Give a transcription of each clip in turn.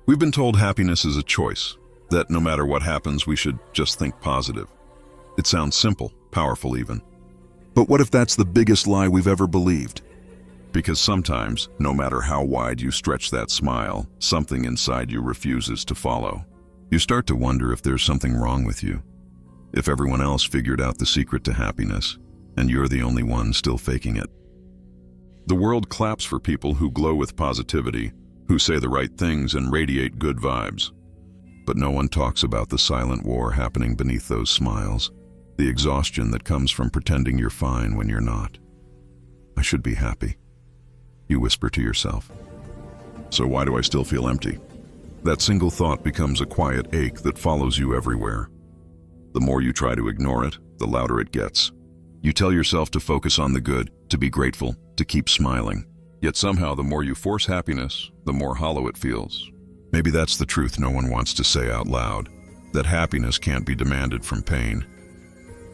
We've been told happiness is a choice, that no matter what happens, we should just think positive. It sounds simple, powerful even. But what if that's the biggest lie we've ever believed? Because sometimes, no matter how wide you stretch that smile, something inside you refuses to follow. You start to wonder if there's something wrong with you. If everyone else figured out the secret to happiness, and you're the only one still faking it. The world claps for people who glow with positivity, who say the right things and radiate good vibes. But no one talks about the silent war happening beneath those smiles, the exhaustion that comes from pretending you're fine when you're not. I should be happy, you whisper to yourself. So why do I still feel empty? That single thought becomes a quiet ache that follows you everywhere. The more you try to ignore it, the louder it gets. You tell yourself to focus on the good, to be grateful, to keep smiling. Yet somehow the more you force happiness, the more hollow it feels. Maybe that's the truth no one wants to say out loud, that happiness can't be demanded from pain.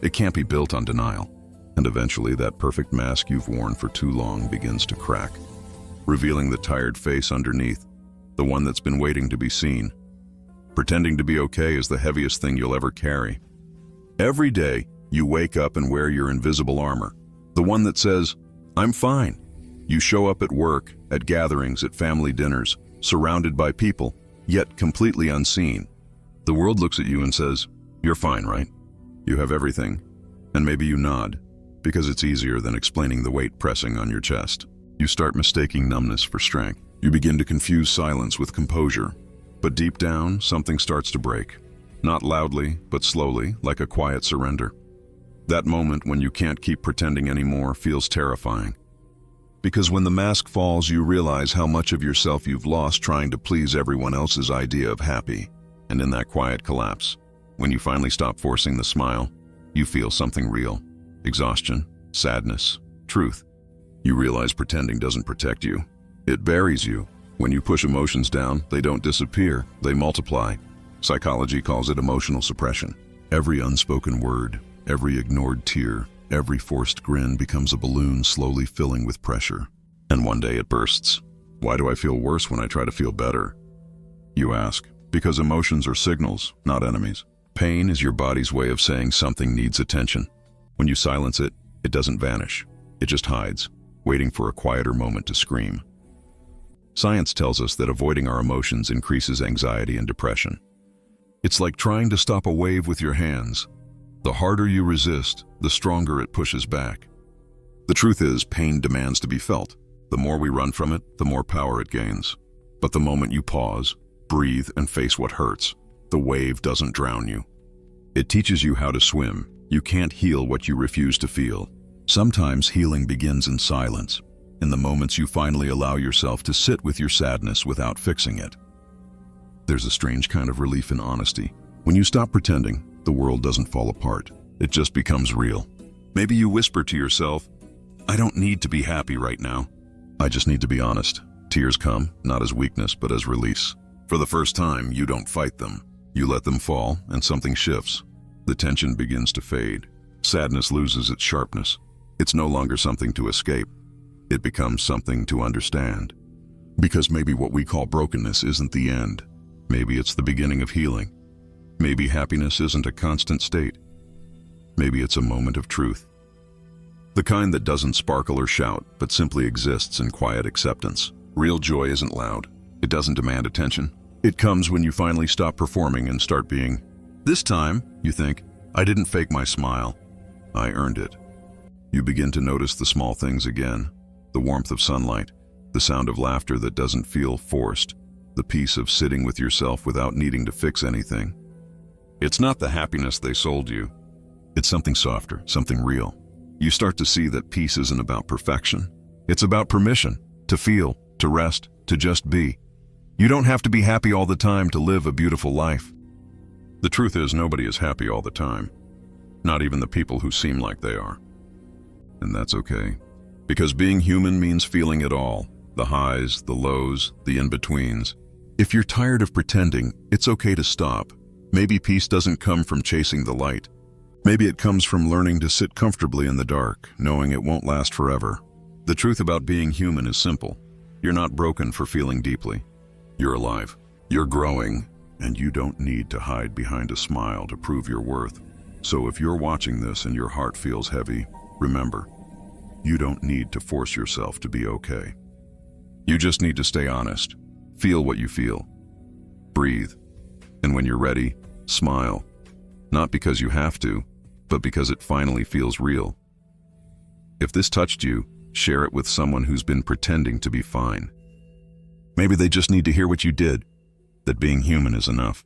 It can't be built on denial. And eventually that perfect mask you've worn for too long begins to crack, revealing the tired face underneath, the one that's been waiting to be seen. Pretending to be okay is the heaviest thing you'll ever carry. Every day, you wake up and wear your invisible armor, the one that says, "I'm fine." You show up at work, at gatherings, at family dinners, surrounded by people, yet completely unseen. The world looks at you and says, "You're fine, right? You have everything." And maybe you nod, because it's easier than explaining the weight pressing on your chest. You start mistaking numbness for strength. You begin to confuse silence with composure. But deep down, something starts to break. Not loudly, but slowly, like a quiet surrender. That moment when you can't keep pretending anymore feels terrifying. Because when the mask falls, you realize how much of yourself you've lost trying to please everyone else's idea of happy. And in that quiet collapse, when you finally stop forcing the smile, you feel something real. Exhaustion, sadness, truth. You realize pretending doesn't protect you. It buries you. When you push emotions down, they don't disappear, they multiply. Psychology calls it emotional suppression. Every unspoken word, every ignored tear, every forced grin becomes a balloon slowly filling with pressure. And one day it bursts. Why do I feel worse when I try to feel better? You ask. Because emotions are signals, not enemies. Pain is your body's way of saying something needs attention. When you silence it, it doesn't vanish. It just hides, waiting for a quieter moment to scream. Science tells us that avoiding our emotions increases anxiety and depression. It's like trying to stop a wave with your hands. The harder you resist, the stronger it pushes back. The truth is, pain demands to be felt. The more we run from it, the more power it gains. But the moment you pause, breathe, and face what hurts, the wave doesn't drown you. It teaches you how to swim. You can't heal what you refuse to feel. Sometimes healing begins in silence, in the moments you finally allow yourself to sit with your sadness without fixing it. There's a strange kind of relief in honesty. When you stop pretending, the world doesn't fall apart. It just becomes real. Maybe you whisper to yourself, "I don't need to be happy right now. I just need to be honest." Tears come, not as weakness, but as release. For the first time, you don't fight them. You let them fall, and something shifts. The tension begins to fade. Sadness loses its sharpness. It's no longer something to escape. It becomes something to understand. Because maybe what we call brokenness isn't the end. Maybe it's the beginning of healing. Maybe happiness isn't a constant state. Maybe it's a moment of truth. The kind that doesn't sparkle or shout, but simply exists in quiet acceptance. Real joy isn't loud. It doesn't demand attention. It comes when you finally stop performing and start being. This time, you think, I didn't fake my smile. I earned it. You begin to notice the small things again. The warmth of sunlight, the sound of laughter that doesn't feel forced, the peace of sitting with yourself without needing to fix anything. It's not the happiness they sold you. It's something softer, something real. You start to see that peace isn't about perfection. It's about permission, to feel, to rest, to just be. You don't have to be happy all the time to live a beautiful life. The truth is, nobody is happy all the time. Not even the people who seem like they are. And that's okay. Because being human means feeling it all. The highs, the lows, the in-betweens. If you're tired of pretending, it's okay to stop. Maybe peace doesn't come from chasing the light. Maybe it comes from learning to sit comfortably in the dark, knowing it won't last forever. The truth about being human is simple. You're not broken for feeling deeply. You're alive. You're growing, and you don't need to hide behind a smile to prove your worth. So if you're watching this and your heart feels heavy, remember, you don't need to force yourself to be okay. You just need to stay honest. Feel what you feel. Breathe. And when you're ready, smile. Not because you have to, but because it finally feels real. If this touched you, share it with someone who's been pretending to be fine. Maybe they just need to hear what you did, that being human is enough.